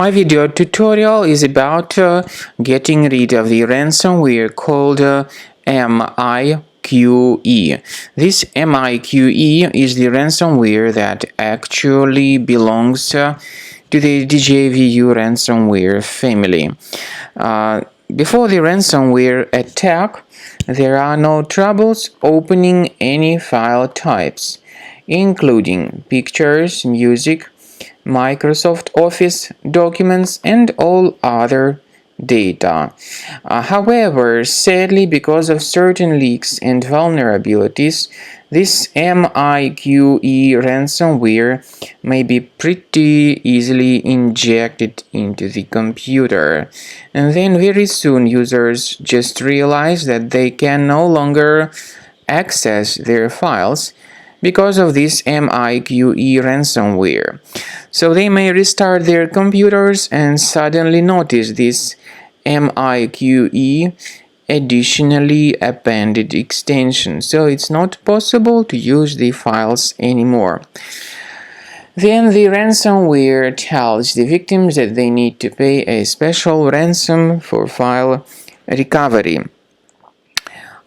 My video tutorial is about getting rid of the ransomware called Miqe. This Miqe is the ransomware that actually belongs to the DJVU ransomware family. Before the ransomware attack, there are no troubles opening any file types, including pictures, music, Microsoft Office documents, and all other data. However, sadly, because of certain leaks and vulnerabilities, this Miqe ransomware may be pretty easily injected into the computer. And then very soon users just realize that they can no longer access their files because of this Miqe ransomware. So they may restart their computers and suddenly notice this Miqe additionally appended extension, so it's not possible to use the files anymore. Then the ransomware tells the victims that they need to pay a special ransom for file recovery.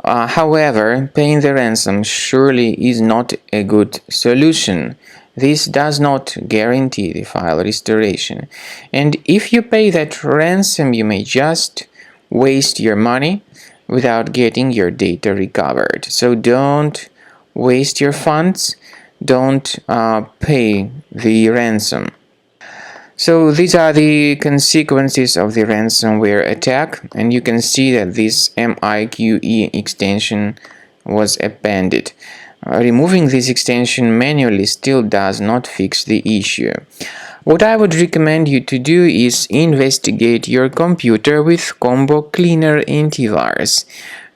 However, paying the ransom surely is not a good solution. This does not guarantee the file restoration. And if you pay that ransom, you may just waste your money without getting your data recovered. So don't waste your funds, don't pay the ransom. So these are the consequences of the ransomware attack, and you can see that this Miqe extension was appended. Removing this extension manually still does not fix the issue. What I would recommend you to do is investigate your computer with Combo Cleaner Antivirus,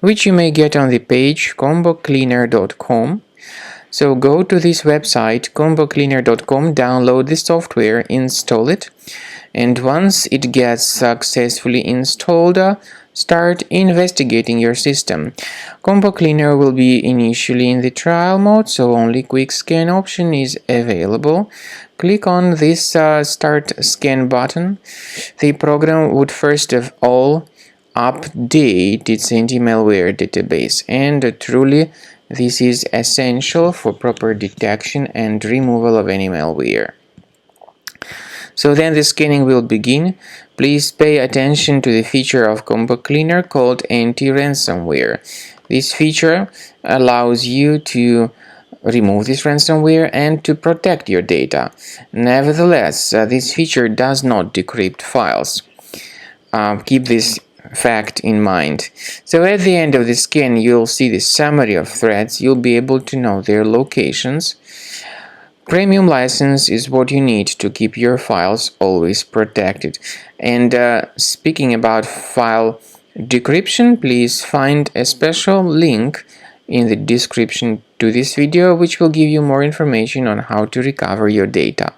which you may get on the page combocleaner.com. So go to this website, combocleaner.com, download the software, install it, and once it gets successfully installed, start investigating your system. Combo Cleaner will be initially in the trial mode, so only quick scan option is available. Click on this start scan button. The program would first of all update its anti-malware database, and truly this is essential for proper detection and removal of any malware. So then the scanning will begin. Please pay attention to the feature of Combo Cleaner called anti-ransomware. This feature allows you to remove this ransomware and to protect your data. Nevertheless, this feature does not decrypt files. Keep this fact in mind. So at the end of the scan, you'll see the summary of threats. You'll be able to know their locations. Premium license is what you need to keep your files always protected. And speaking about file decryption, please find a special link in the description to this video, which will give you more information on how to recover your data.